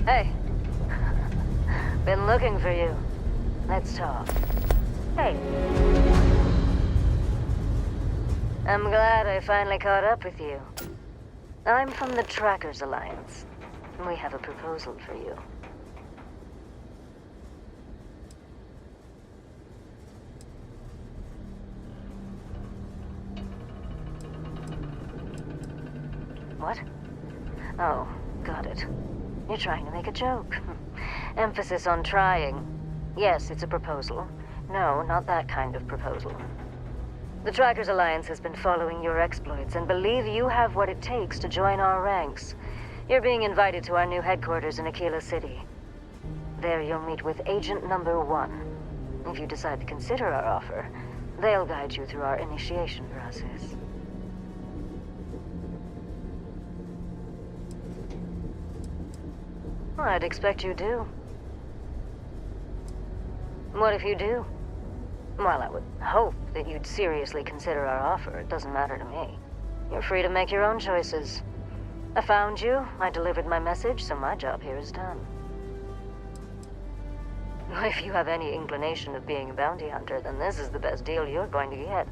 Hey. Been looking for you. Let's talk. Hey. I'm glad I finally caught up with you. I'm from the Trackers Alliance. We have a proposal for you. What? Oh, got it. You're trying to make a joke. Emphasis on trying. Yes, it's a proposal. No, not that kind of proposal. The Trackers Alliance has been following your exploits and believe you have what it takes to join our ranks. You're being invited to our new headquarters in Aila City. There you'll meet with Agent Number 1. If you decide to consider our offer, they'll guide you through our initiation process. Well, I'd expect you do. What if you do? Well, I would hope that you'd seriously consider our offer. It doesn't matter to me. You're free to make your own choices. I found you, I delivered my message, so my job here is done. If you have any inclination of being a bounty hunter, then this is the best deal you're going to get.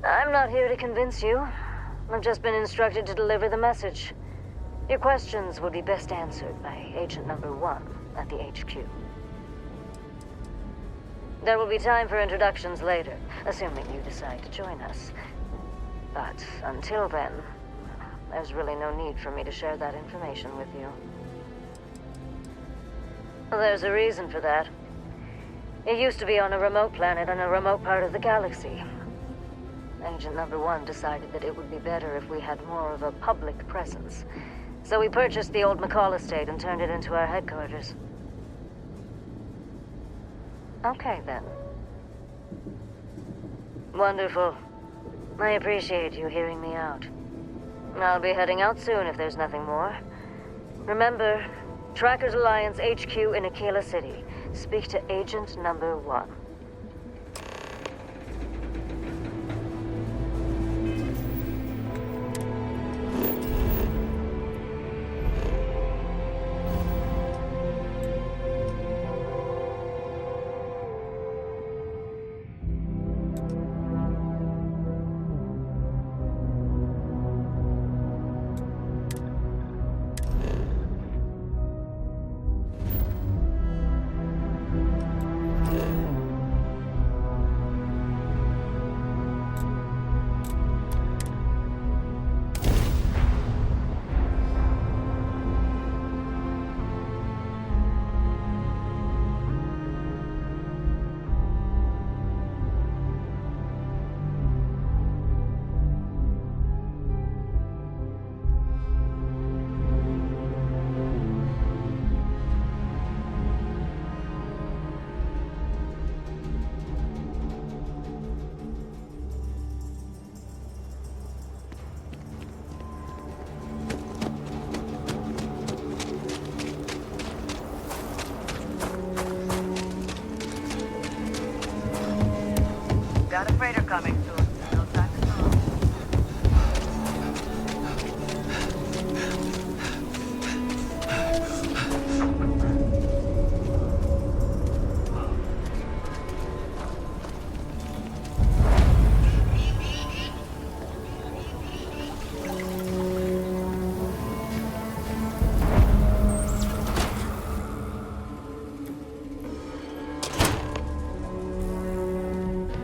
I'm not here to convince you. I've just been instructed to deliver the message. Your questions will be best answered by Agent Number 1 at the HQ. There will be time for introductions later, assuming you decide to join us. But until then, there's really no need for me to share that information with you. There's a reason for that. It used to be on a remote planet in a remote part of the galaxy. Agent Number 1 decided that it would be better if we had more of a public presence. So we purchased the old McCall estate and turned it into our headquarters. Okay, then. Wonderful. I appreciate you hearing me out. I'll be heading out soon if there's nothing more. Remember, Trackers Alliance HQ in Aila City. Speak to Agent Number 1. Got a freighter coming soon. No time to talk.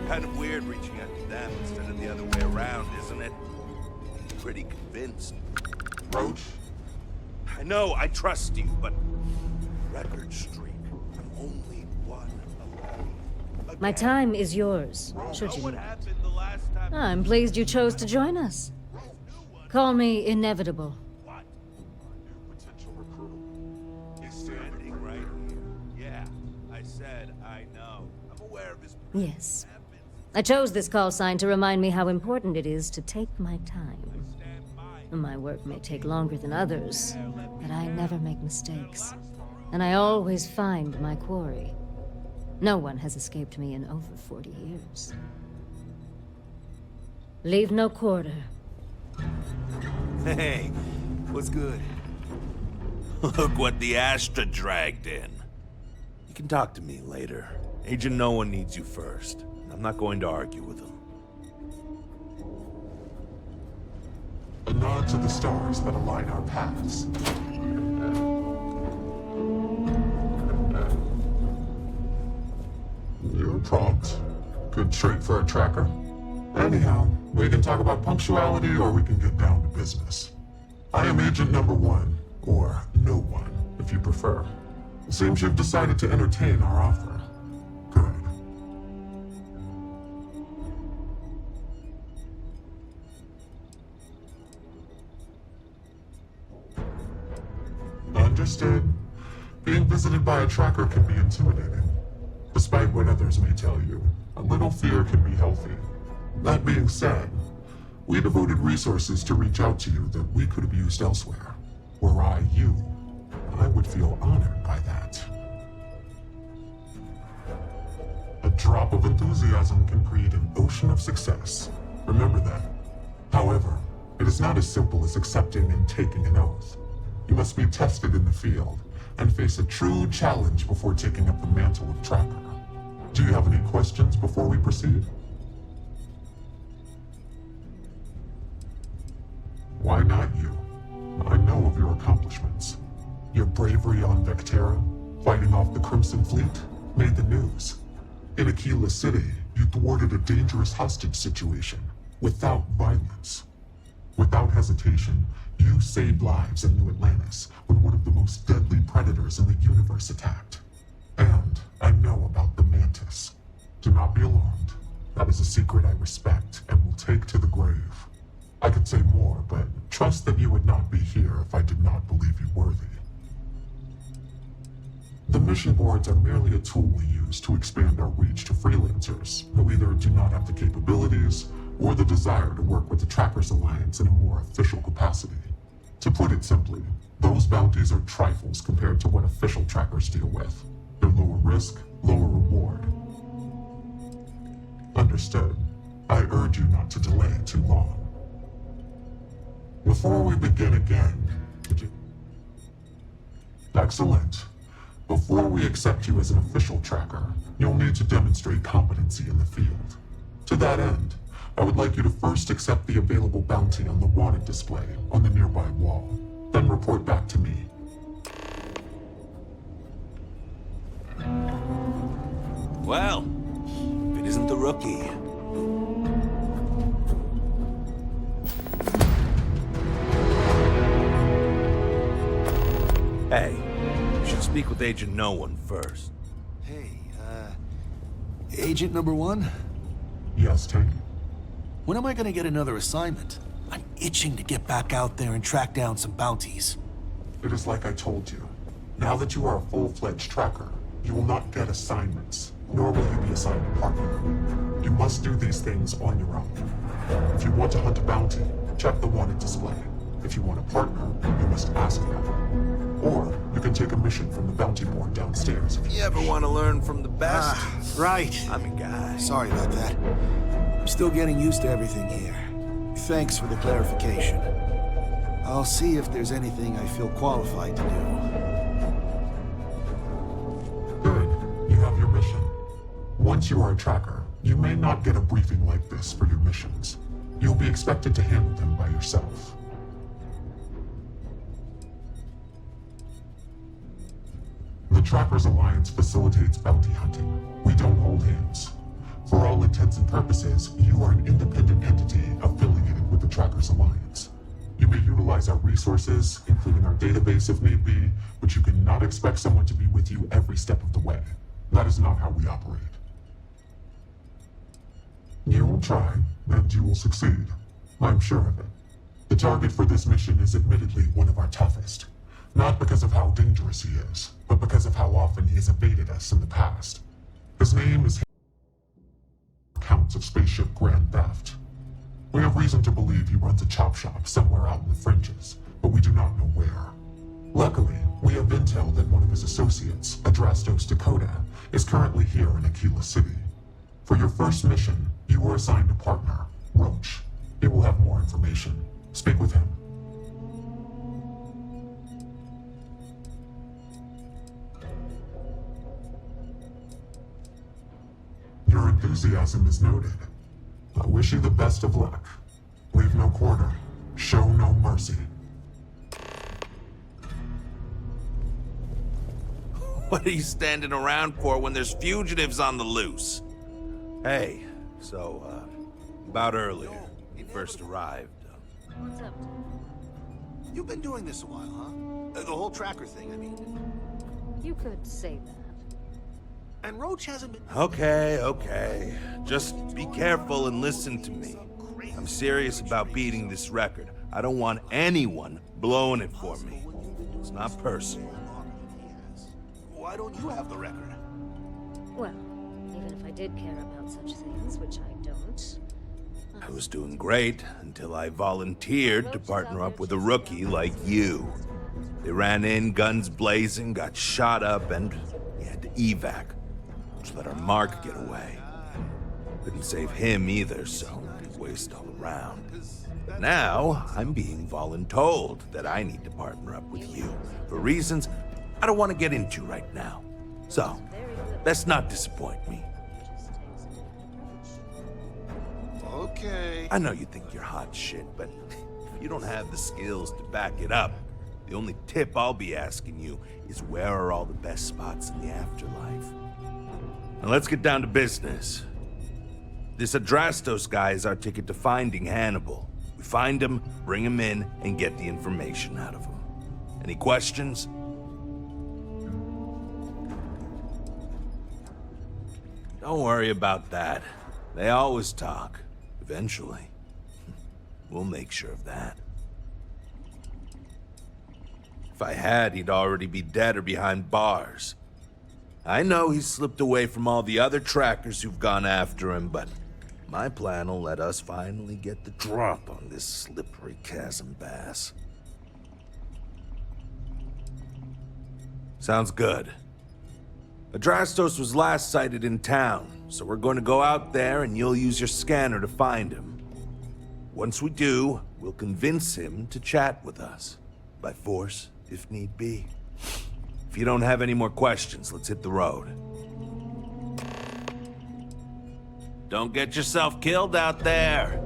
Kind of weird reaching out to them instead of the other way around, isn't it? Pretty convinced. Roach? I know, I trust you, but... record streak. I'm only one away. My time is yours, should Know you what need it. happened the last time? I'm pleased you chose to join us. Call me inevitable. What? New potential recruit. He's standing right here. Yeah, I said I know. I'm aware of his... Yes. I chose this call sign to remind me how important it is to take my time. My work may take longer than others, but I never make mistakes. And I always find my quarry. No one has escaped me in over 40 years. Leave no quarter. Hey, what's good? Look what the Astra dragged in. You can talk to me later. Agent No One needs you first. I'm not going to argue with him. A nod to the stars that align our paths. You're prompt. Good trait for a tracker. Anyhow, we can talk about punctuality or we can get down to business. I am Agent Number 1, or No One, if you prefer. It seems you've decided to entertain our offer. Good. Understood. Being visited by a tracker can be intimidating. Despite what others may tell you, a little fear can be healthy. That being said, we devoted resources to reach out to you that we could have used elsewhere. Were I you, I would feel honored by that. A drop of enthusiasm can create an ocean of success. Remember that. However, it is not as simple as accepting and taking an oath. You must be tested in the field and face a true challenge before taking up the mantle of tracker. Do you have any questions before we proceed? Why not you? I know of your accomplishments. Your bravery on Vectera, fighting off the Crimson Fleet, made the news. In Aila City, you thwarted a dangerous hostage situation, without violence. Without hesitation, you saved lives in New Atlantis when one of the most deadly predators in the universe attacked. And I know about the Mantis. Do not be alarmed. That is a secret I respect and will take to the grave. I could say more, but trust that you would not be here if I did not believe you worthy. The mission boards are merely a tool we use to expand our reach to freelancers who either do not have the capabilities or the desire to work with the Trackers Alliance in a more official capacity. To put it simply, those bounties are trifles compared to what official trackers deal with. They're lower risk, lower reward. Understood. I urge you not to delay it too long. Before we begin again, could you... Excellent. Before we accept you as an official tracker, you'll need to demonstrate competency in the field. To that end, I would like you to first accept the available bounty on the wanted display on the nearby wall, then report back to me. Well, if it isn't the rookie. Hey, you should speak with Agent No One first. Hey, Agent Number 1? Yes, Tank? When am I gonna get another assignment? I'm itching to get back out there and track down some bounties. It is like I told you. Now that you are a full-fledged tracker, you will not get assignments, nor will you be assigned a partner. You must do these things on your own. If you want to hunt a bounty, check the wanted display. If you want a partner, you must ask them. Or you can take a mission from the bounty board downstairs. You ever want to learn from the best? Right. I'm a guy. Sorry about that. I'm still getting used to everything here. Thanks for the clarification. I'll see if there's anything I feel qualified to do. Good. You have your mission. Once you are a tracker, you may not get a briefing like this for your missions. You'll be expected to handle them by yourself. The Trackers Alliance facilitates bounty hunting. We don't hold hands. For all intents and purposes, you are an independent entity affiliated with the Trackers Alliance. You may utilize our resources, including our database if need be, but you cannot expect someone to be with you every step of the way. That is not how we operate. You will try, and you will succeed. I'm sure of it. The target for this mission is admittedly one of our toughest. Not because of how dangerous he is, but because of how often he has evaded us in the past. His name is Counts of Spaceship Grand Theft. We have reason to believe he runs a chop shop somewhere out in the fringes, but we do not know where. Luckily, we have intel that one of his associates, Adrastos Dakota, is currently here in Aila City. For your first mission, you were assigned a partner, Roach. He will have more information. Speak with him. enthusiasm is noted. I wish you the best of luck. Leave no quarter. Show no mercy. What are you standing around for when there's fugitives on the loose? Hey, so, about earlier, you first arrived. What's up? You've been doing this a while, huh? The whole tracker thing, I mean. You could say that. And Roach hasn't been... Okay. Just be careful and listen to me. I'm serious about beating this record. I don't want anyone blowing it for me. It's not personal. Why don't you have the record? Well, even if I did care about such things, which I don't. I was doing great until I volunteered to partner up with a rookie like you. They ran in, guns blazing, got shot up, and we had to evac, which let our Mark get away. Couldn't save him either, so waste all around. Now, I'm being voluntold that I need to partner up with you for reasons I don't want to get into right now. So, let's not disappoint me. Okay. I know you think you're hot shit, but if you don't have the skills to back it up, the only tip I'll be asking you is where are all the best spots in the afterlife? Now let's get down to business. This Adrastos guy is our ticket to finding Hannibal. We find him, bring him in, and get the information out of him. Any questions? Don't worry about that. They always talk. Eventually. We'll make sure of that. If I had, he'd already be dead or behind bars. I know he's slipped away from all the other trackers who've gone after him, but my plan will let us finally get the drop on this slippery chasm bass. Sounds good. Adrastos was last sighted in town, so we're going to go out there and you'll use your scanner to find him. Once we do, we'll convince him to chat with us. By force, if need be. If you don't have any more questions, let's hit the road. Don't get yourself killed out there!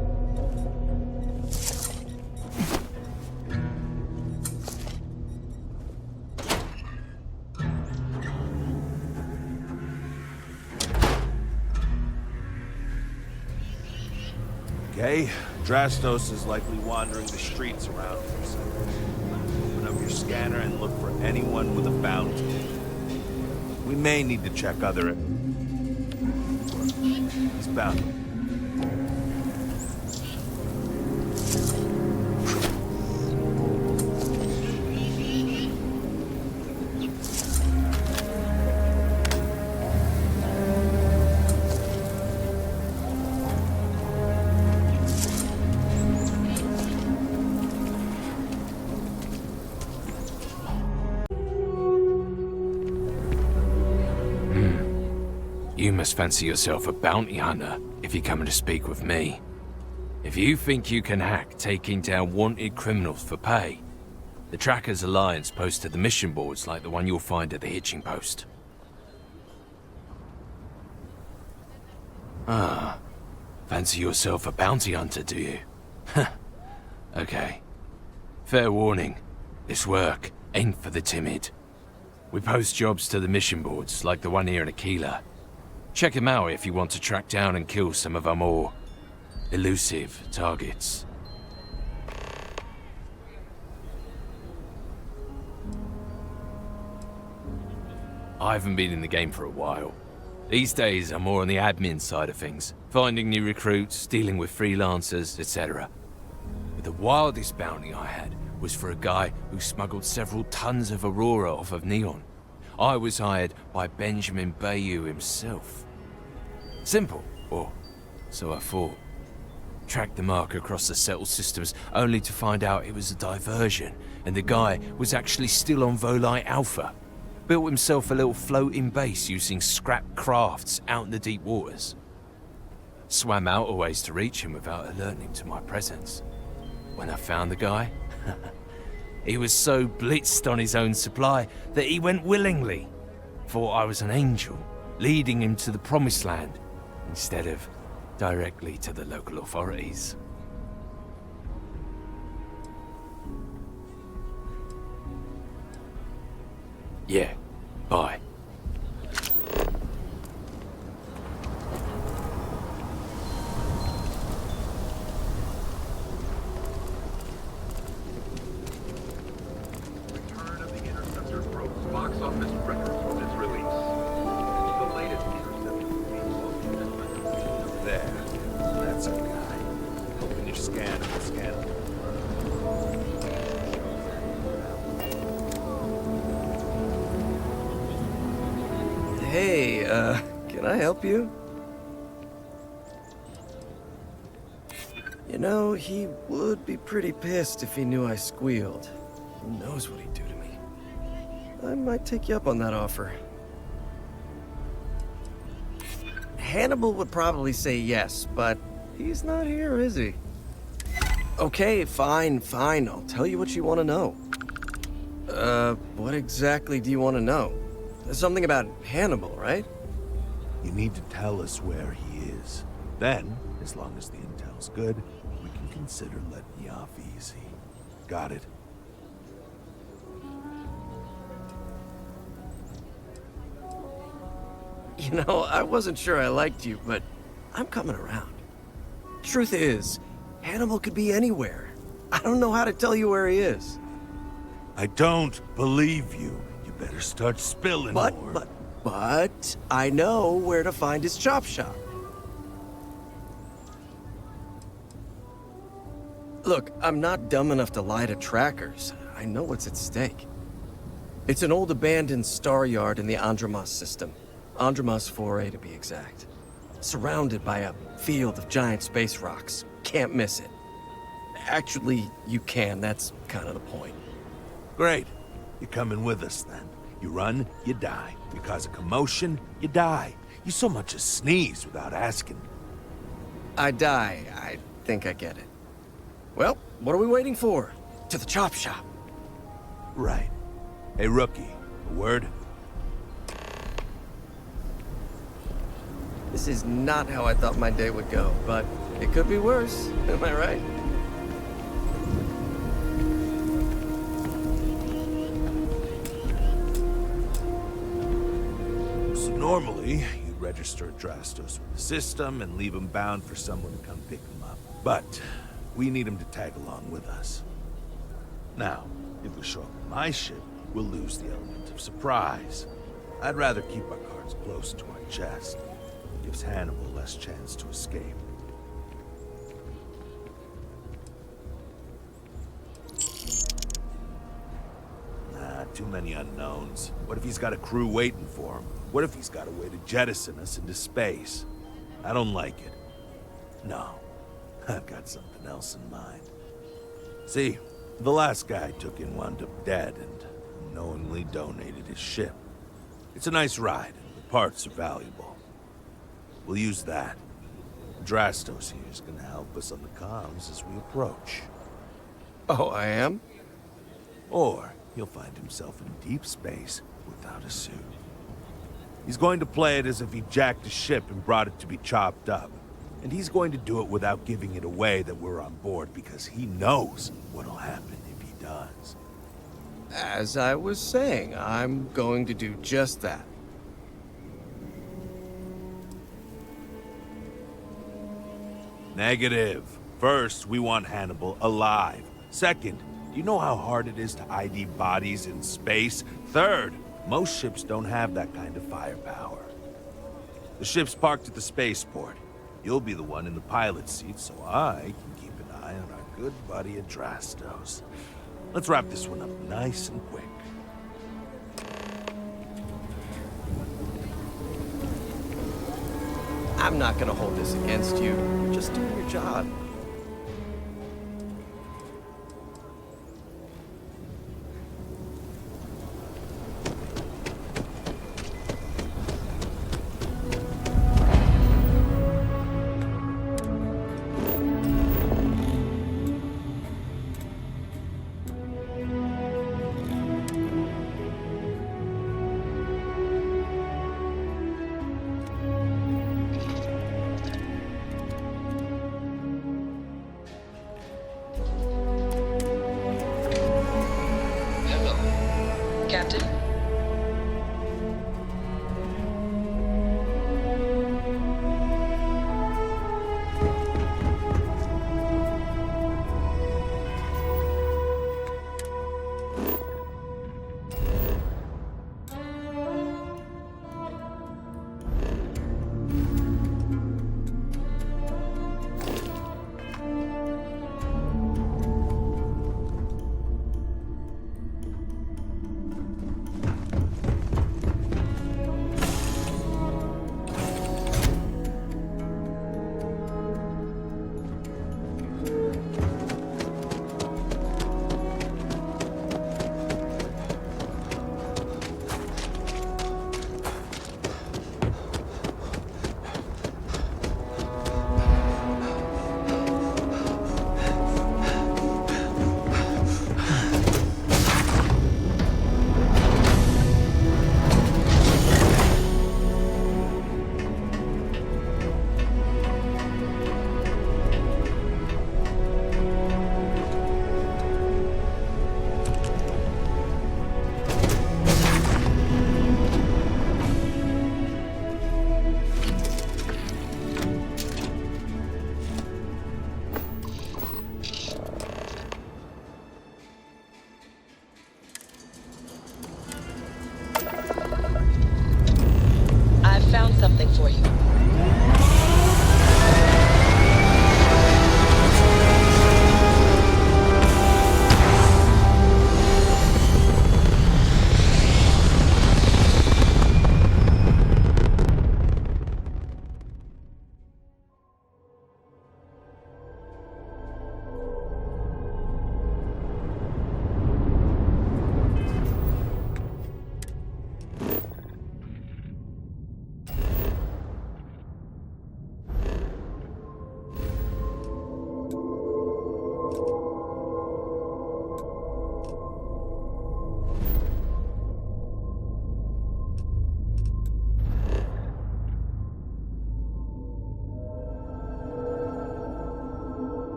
Okay, Adrastos is likely wandering the streets around here somewhere. Open up your scanner and look for anyone with a bounty. We may need to check other... He's bound. You must fancy yourself a bounty hunter if you're coming to speak with me. If you think you can hack taking down wanted criminals for pay, the Trackers Alliance posted the mission boards like the one you'll find at the hitching post. Ah, fancy yourself a bounty hunter, do you? Okay. Fair warning, this work ain't for the timid. We post jobs to the mission boards like the one here in Aila. Check him out if you want to track down and kill some of our more elusive targets. I haven't been in the game for a while. These days I'm more on the admin side of things, finding new recruits, dealing with freelancers, etc. But the wildest bounty I had was for a guy who smuggled several tons of Aurora off of Neon. I was hired by Benjamin Bayou himself. Simple, or so I thought. Tracked the mark across the settled systems, only to find out it was a diversion, and the guy was actually still on Volite Alpha. Built himself a little floating base using scrap crafts out in the deep waters. Swam out a ways to reach him without alerting to my presence. When I found the guy, he was so blitzed on his own supply that he went willingly. Thought I was an angel, leading him to the promised land. instead of directly to the local authorities. Yeah, bye. Return of the Interceptor broke box office records with its release. The latest Interceptor. There. That's our guy. Open your scanner and scan him. Hey, can I help you? You know, he would be pretty pissed if he knew I squealed. Who knows what he'd do to me? I might take you up on that offer. Hannibal would probably say yes, but he's not here, is he? Okay, fine. I'll tell you what you want to know. What exactly do you want to know? Something about Hannibal, right? You need to tell us where he is. Then, as long as the intel's good, we can consider letting you off easy. Got it? You know, I wasn't sure I liked you, but I'm coming around. Truth is, Hannibal could be anywhere. I don't know how to tell you where he is. I don't believe you. You better start spilling more. But I know where to find his chop shop. Look, I'm not dumb enough to lie to trackers. I know what's at stake. It's an old abandoned star yard in the Andromos system. Andromos 4A to be exact. Surrounded by a field of giant space rocks. Can't miss it. Actually, you can. That's kind of the point. Great. You're coming with us then. You run, you die. You cause a commotion, you die. You so much as sneeze without asking. I die. I think I get it. Well, what are we waiting for? To the chop shop. Right. Hey, rookie, a word? This is not how I thought my day would go, but it could be worse. Am I right? So normally, you'd register Drastos with the system and leave him bound for someone to come pick him up. But we need him to tag along with us. Now, if we show up in my ship, we'll lose the element of surprise. I'd rather keep our cards close to our chest. Gives Hannibal less chance to escape. Nah, too many unknowns. What if he's got a crew waiting for him? What if he's got a way to jettison us into space? I don't like it. No, I've got something else in mind. See, the last guy I took in wound up dead and unknowingly donated his ship. It's a nice ride, and the parts are valuable. We'll use that. Drastos here is gonna help us on the comms as we approach. Oh, I am? Or he'll find himself in deep space without a suit. He's going to play it as if he jacked a ship and brought it to be chopped up. And he's going to do it without giving it away that we're on board because he knows what'll happen if he does. As I was saying, I'm going to do just that. Negative. First, we want Hannibal alive. Second, do you know how hard it is to ID bodies in space? Third, most ships don't have that kind of firepower. The ship's parked at the spaceport. You'll be the one in the pilot's seat, so I can keep an eye on our good buddy Adrastos. Let's wrap this one up nice and quick. I'm not gonna hold this against you. You're just doing your job.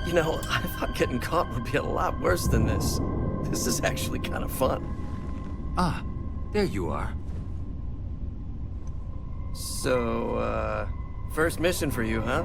You know, I thought getting caught would be a lot worse than this. This is actually kind of fun. Ah, there you are. So, first mission for you, huh?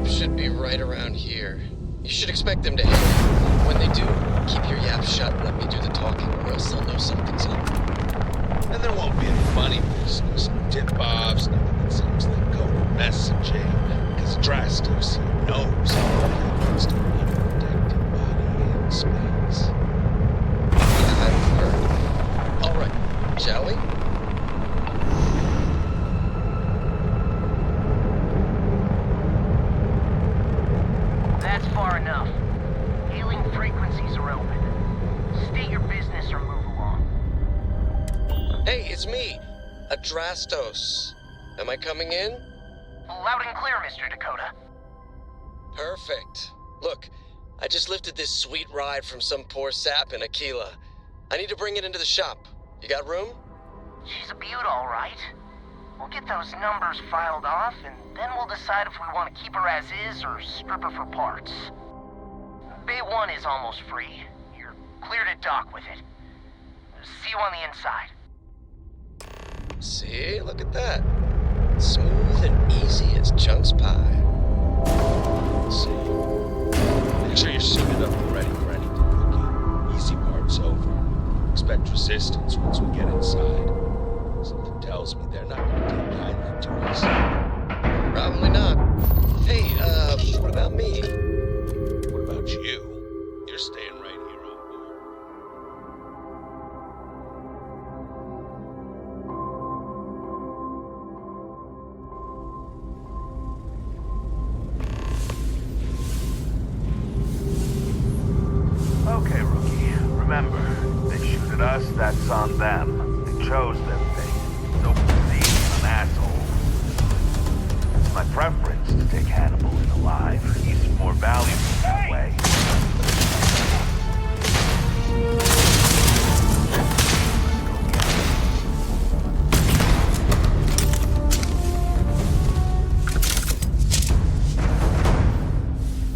Should be right around here. You should expect them to hit. When they do, keep your yap shut and let me do the talking, or else they'll know something's up. And there won't be any funny business, no tip-offs, nothing that seems like code messaging, because Drastos knows how it happens to an unprotected body in space. I've heard. All right, shall we? That's far enough. Hailing frequencies are open. State your business or move along. Hey, it's me, Adrastos. Am I coming in? Loud and clear, Mr. Dakota. Perfect. Look, I just lifted this sweet ride from some poor sap in Aila. I need to bring it into the shop. You got room? She's a beaut, all right. We'll get those numbers filed off, and then we'll decide if we want to keep her as is or strip her for parts. Bay 1 is almost free. You're clear to dock with it. See you on the inside. See, look at that. Smooth and easy as Chunk's pie. See. Make sure you're suited up and ready for anything, Rookie. Easy part's over. Expect resistance once we get inside. Something tells me they're not going to take kindly to us. Probably not. Hey, what about me? What about you? You're staying right here on board. Okay, Rookie. Remember, they shoot at us, that's on them. They chose their fate. Don't believe an asshole. It's my preference to take Hannibal in alive. He's more valuable that way.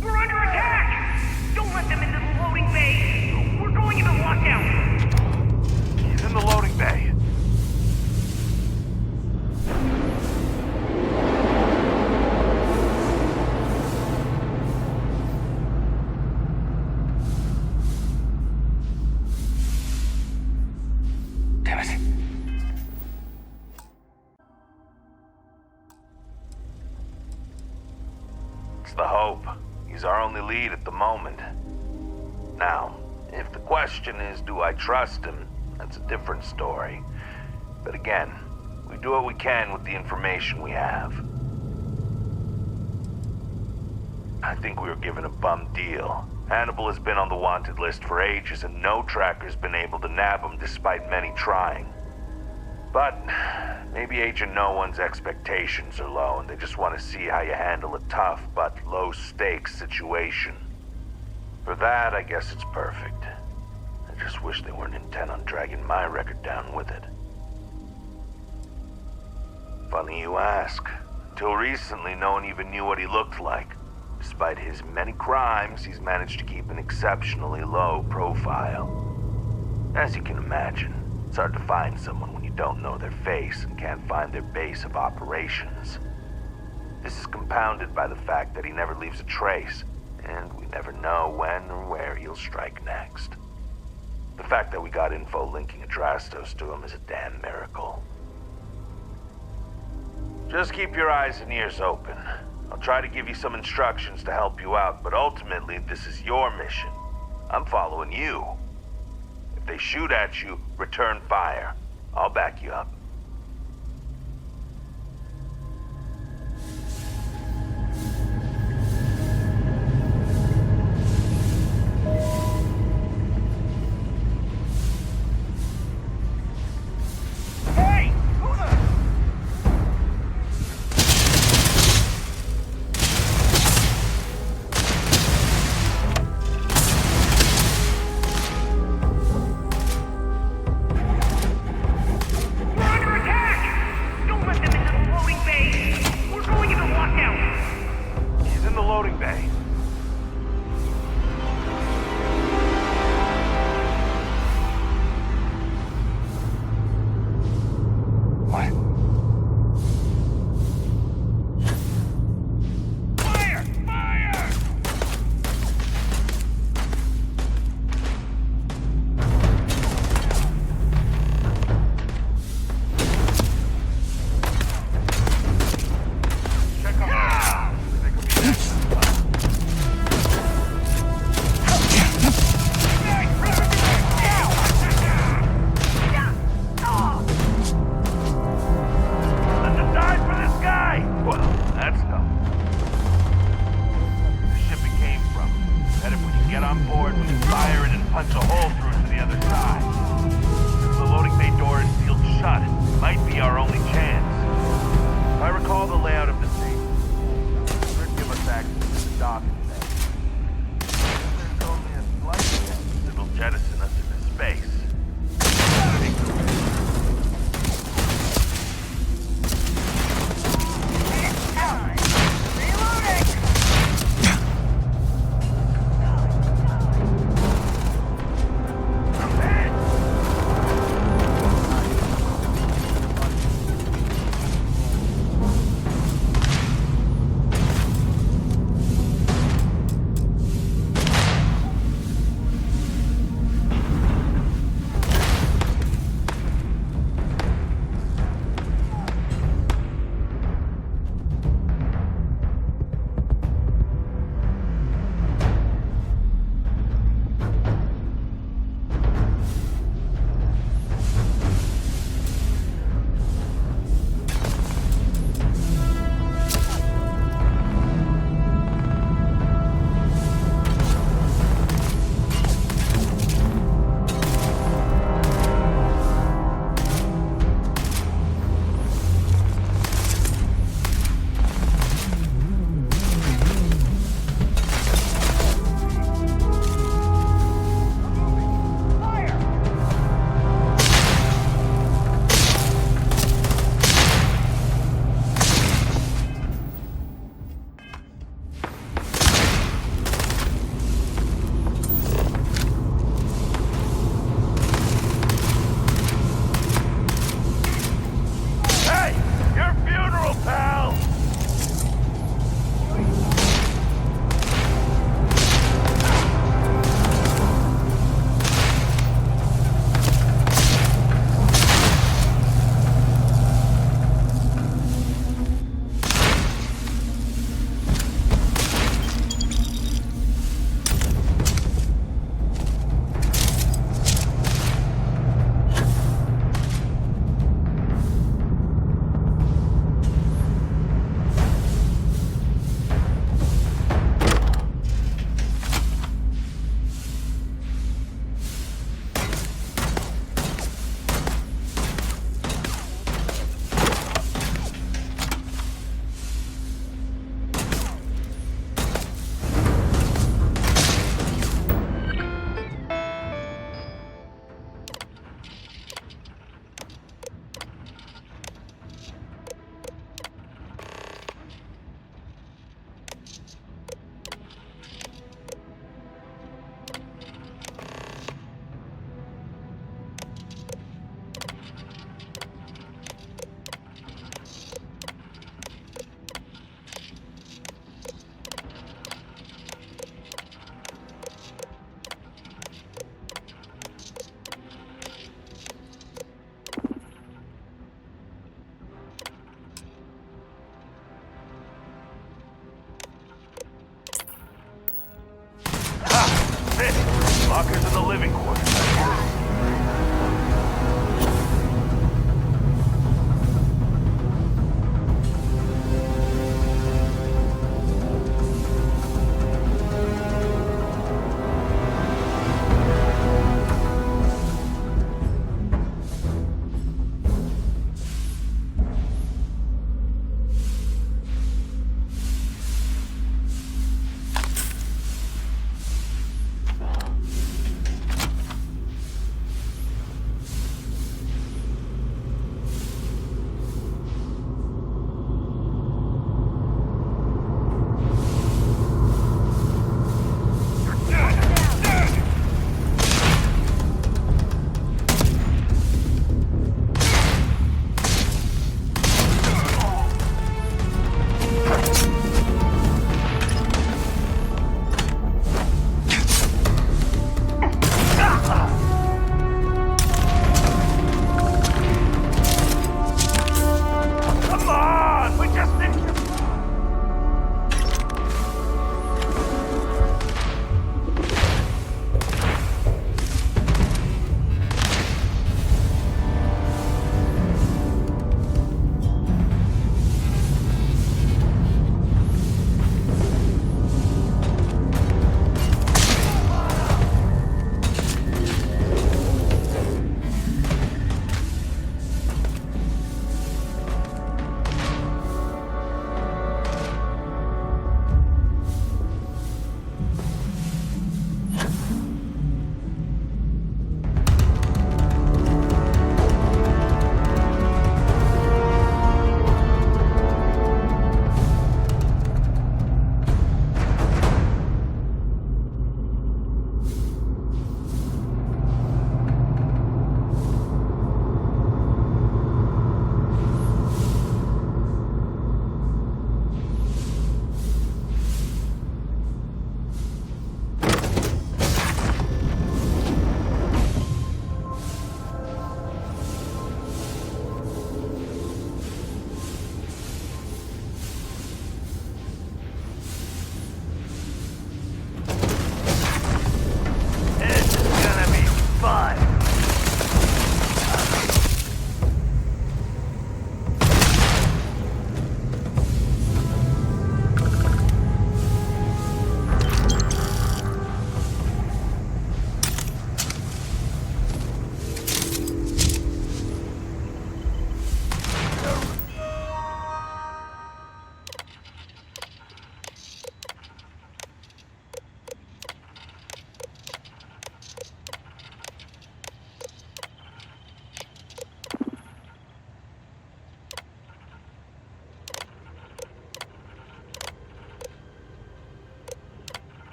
We're under attack! Don't let them into the loading bay! We're going into lockdown! He's in the loading bay. Damn it. It's the Hope. He's our only lead at the moment. Now, if the question is, do I trust him? That's a different story. But again, we do what we can with the information we have. I think we were given a bum deal. Hannibal has been on the wanted list for ages, and no tracker's been able to nab him despite many trying. But maybe Agent No One's expectations are low, and they just want to see how you handle a tough but low-stakes situation. For that, I guess it's perfect. I just wish they weren't intent on dragging my record down with it. Funny you ask. Until recently, no one even knew what he looked like. Despite his many crimes, he's managed to keep an exceptionally low profile. As you can imagine, it's hard to find someone when you don't know their face and can't find their base of operations. This is compounded by the fact that he never leaves a trace, and we never know when or where he'll strike next. The fact that we got info linking Adrastos to him is a damn miracle. Just keep your eyes and ears open. I'll try to give you some instructions to help you out, but ultimately this is your mission. I'm following you. If they shoot at you, return fire. I'll back you up. Run!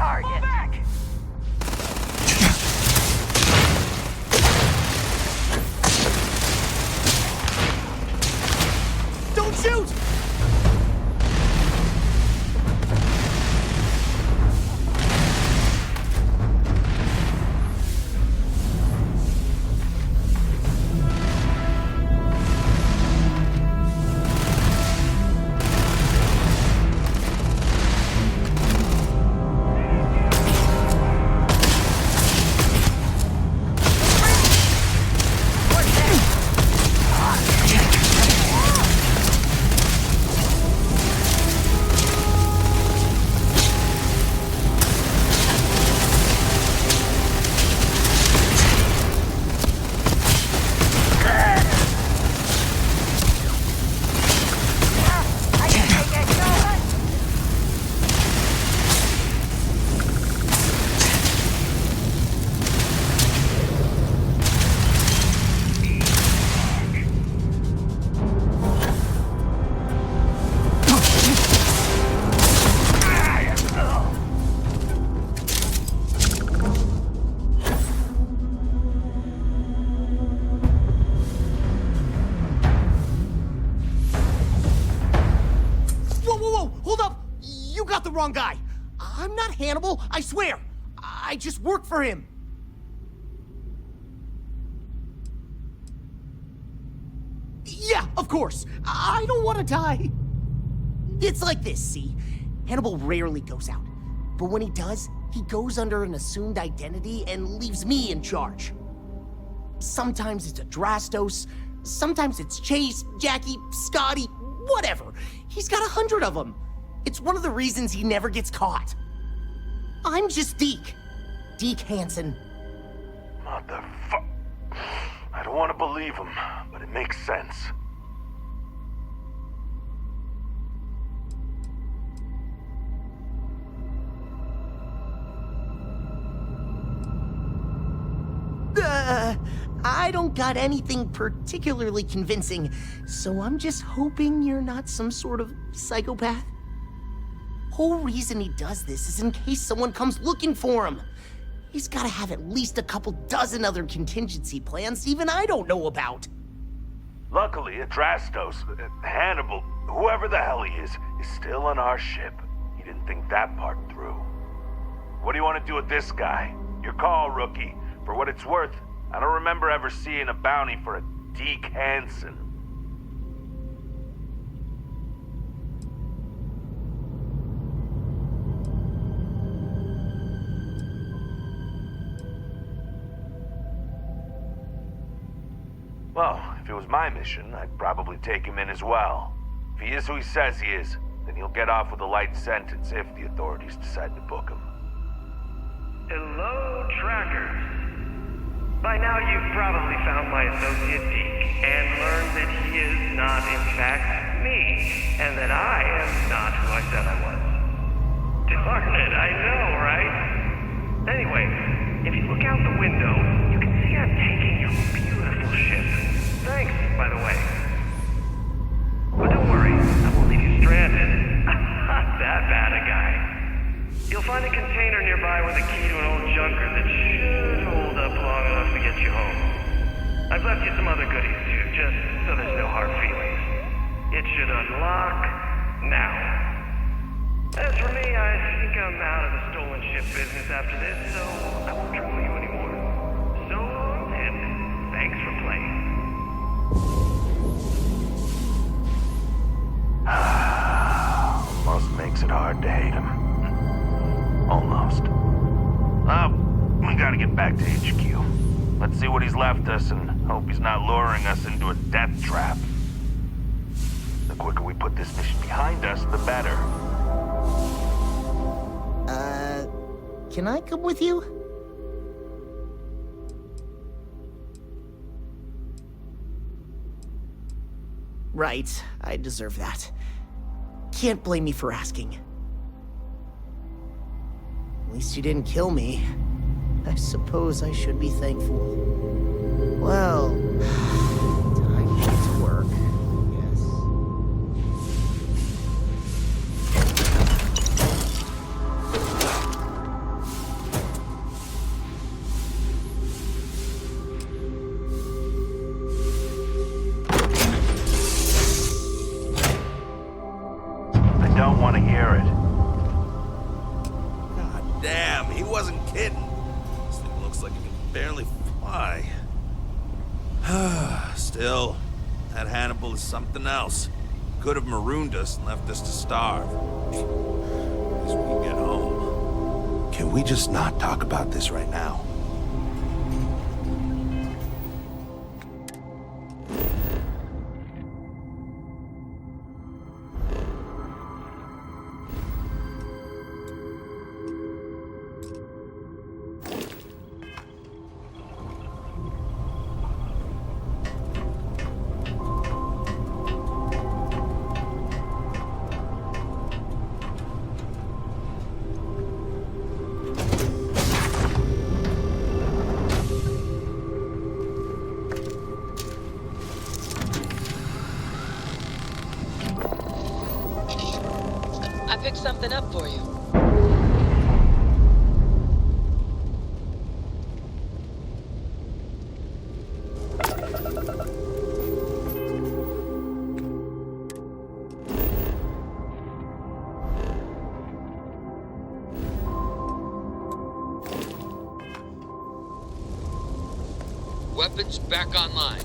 target! Back! Don't shoot! Wrong guy. I'm not Hannibal, I swear. I just work for him. Yeah, of course. I don't want to die. It's like this, see? Hannibal rarely goes out. But when he does, he goes under an assumed identity and leaves me in charge. Sometimes it's Adrastos, sometimes it's Chase, Jackie, Scotty, whatever. He's got 100 of them. It's one of the reasons he never gets caught. I'm just Deke. Deke Hansen. Motherfuck. I don't want to believe him, but it makes sense. I don't got anything particularly convincing, so I'm just hoping you're not some sort of psychopath. Whole reason he does this is in case someone comes looking for him. He's gotta have at least a couple dozen other contingency plans even I don't know about. Luckily, Adrastos, Hannibal, whoever the hell he is still on our ship. He didn't think that part through. What do you want to do with this guy? Your call, rookie. For what it's worth, I don't remember ever seeing a bounty for a Deke Hansen. Well, if it was my mission, I'd probably take him in as well. If he is who he says he is, then he'll get off with a light sentence if the authorities decide to book him. Hello, trackers. By now you've probably found my associate Deke and learned that he is not, in fact, me, and that I am not who I said I was. Darn it, I know, right? Anyway, if you look out the window, you can see I'm taking your beautiful ship. Thanks, by the way. But don't worry, I won't leave you stranded. I'm not that bad a guy. You'll find a container nearby with a key to an old junker that should hold up long enough to get you home. I've left you some other goodies too, just so there's no hard feelings. It should unlock now. As for me, I think I'm out of the stolen ship business after this, so I won't trouble you anymore. So long, and thanks for playing. Almost makes it hard to hate him. Almost. We gotta get back to HQ. Let's see what he's left us and hope he's not luring us into a death trap. The quicker we put this mission behind us, the better. Can I come with you? Right, I deserve that. Can't blame me for asking. At least you didn't kill me. I suppose I should be thankful. Well, time to get to work, I guess. He wasn't kidding. This thing looks like it can barely fly. Still, that Hannibal is something else. Could have marooned us and left us to starve. At least we can get home. Can we just not talk about this right now? I picked something up for you. Weapons back online.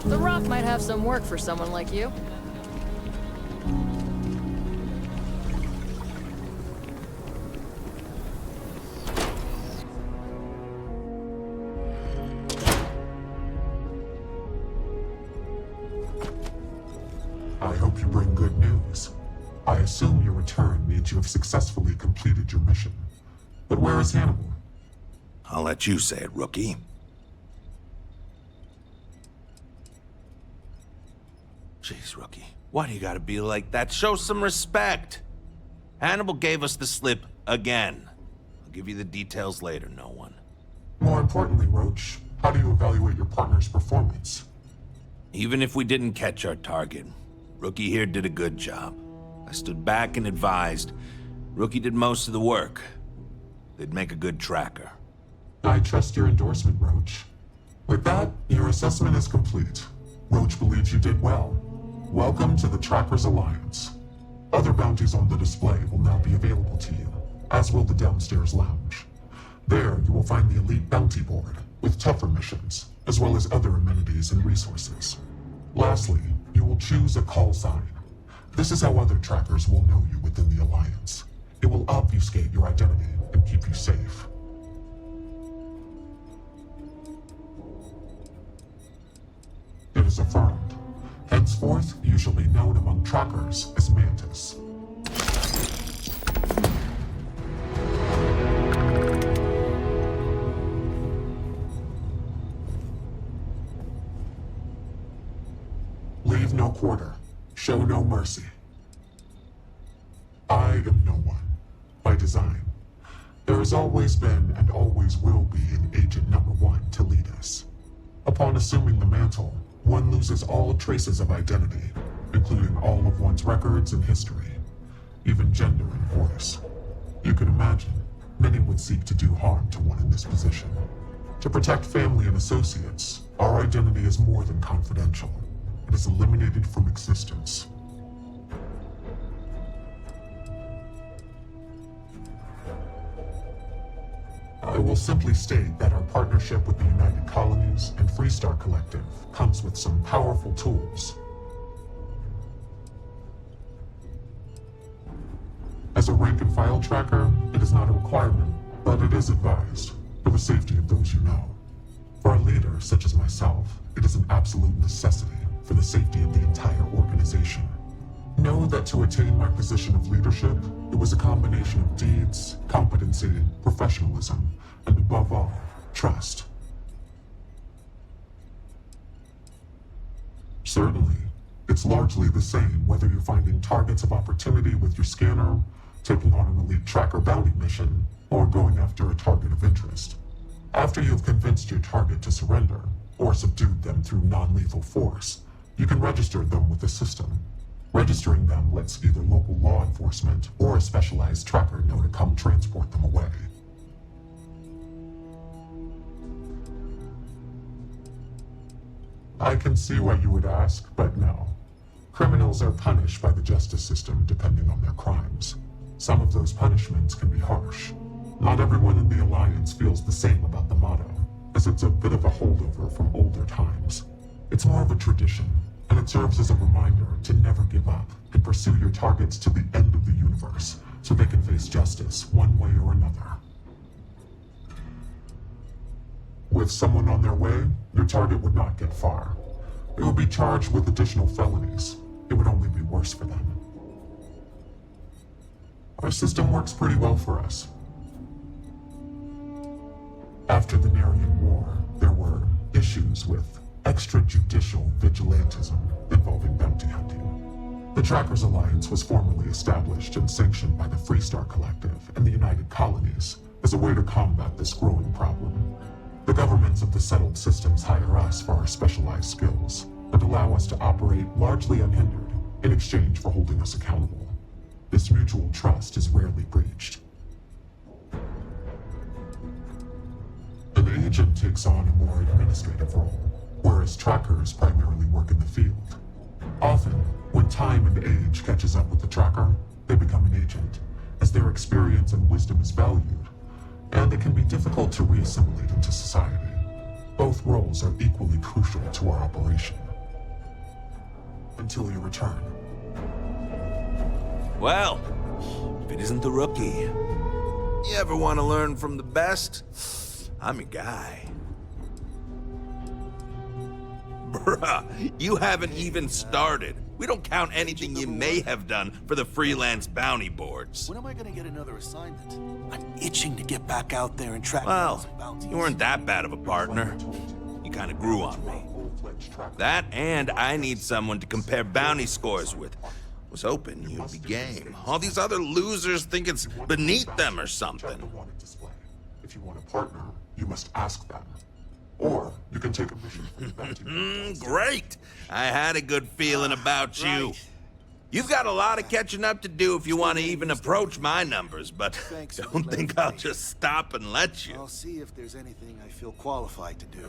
The Rock might have some work for someone like you. I hope you bring good news. I assume your return means you have successfully completed your mission. But where is Hannibal? I'll let you say it, rookie. Jeez, rookie. Why do you gotta be like that? Show some respect. Hannibal gave us the slip again. I'll give you the details later, no one. More importantly, Roach, how do you evaluate your partner's performance? Even if we didn't catch our target, Rookie here did a good job. I stood back and advised. Rookie did most of the work. They'd make a good tracker. I trust your endorsement, Roach. With that, your assessment is complete. Roach believes you did well. Welcome to the Trackers Alliance. Other bounties on the display will now be available to you, as will the downstairs lounge. There, you will find the Elite Bounty Board, with tougher missions, as well as other amenities and resources. Lastly, you will choose a call sign. This is how other trackers will know you within the Alliance. It will obfuscate your identity and keep you safe. It is affirmed. Henceforth, you shall be known among trackers as Mantis. Leave no quarter. Show no mercy. I am no one. By design. There has always been and always will be an Agent Number 1 to lead us. Upon assuming the mantle, one loses all traces of identity, including all of one's records and history, even gender and voice. You can imagine, many would seek to do harm to one in this position. To protect family and associates, our identity is more than confidential. It is eliminated from existence. I will simply state that our partnership with the United Colonies and Freestar Collective comes with some powerful tools. As a rank-and-file tracker, it is not a requirement, but it is advised, for the safety of those you know. For a leader such as myself, it is an absolute necessity for the safety of the entire organization. Know that to attain my position of leadership, it was a combination of deeds, competency, professionalism, and above all, trust. Certainly, it's largely the same whether you're finding targets of opportunity with your scanner, taking on an elite tracker bounty mission, or going after a target of interest. After you've convinced your target to surrender, or subdued them through non-lethal force, you can register them with the system. Registering them lets either local law enforcement or a specialized tracker know to come transport them away. I can see why you would ask, but no. Criminals are punished by the justice system depending on their crimes. Some of those punishments can be harsh. Not everyone in the Alliance feels the same about the motto, as it's a bit of a holdover from older times. It's more of a tradition, and it serves as a reminder to never give up and pursue your targets to the end of the universe, so they can face justice one way or another. With someone on their way, your target would not get far. It would be charged with additional felonies. It would only be worse for them. Our system works pretty well for us. After the Narian War, there were issues with extrajudicial vigilantism involving bounty hunting. The Trackers Alliance was formally established and sanctioned by the Freestar Collective and the United Colonies as a way to combat this growing problem. The governments of the settled systems hire us for our specialized skills and allow us to operate largely unhindered in exchange for holding us accountable. This mutual trust is rarely breached. An agent takes on a more administrative role, whereas trackers primarily work in the field. Often, when time and age catches up with the tracker, they become an agent, as their experience and wisdom is valued, and it can be difficult to reassimilate into society. Both roles are equally crucial to our operation. Until you return. Well, if it isn't the rookie. You ever want to learn from the best? I'm your guy. Bruh, you haven't even started. We don't count anything you may have done for the freelance bounty boards. When am I gonna get another assignment? I'm itching to get back out there and track Well, some bounties. you weren't that bad of a partner. You kind of grew on me. That and I need someone to compare bounty scores with. Was hoping you'd be game. All these other losers think it's beneath them or something. If you want a partner, you must ask them. Or you can take a mission for the bounty. Great! I had a good feeling about you. You've got a lot of catching up to do if you want to even approach my numbers, but don't think I'll just stop and let you. I'll see if there's anything I feel qualified to do.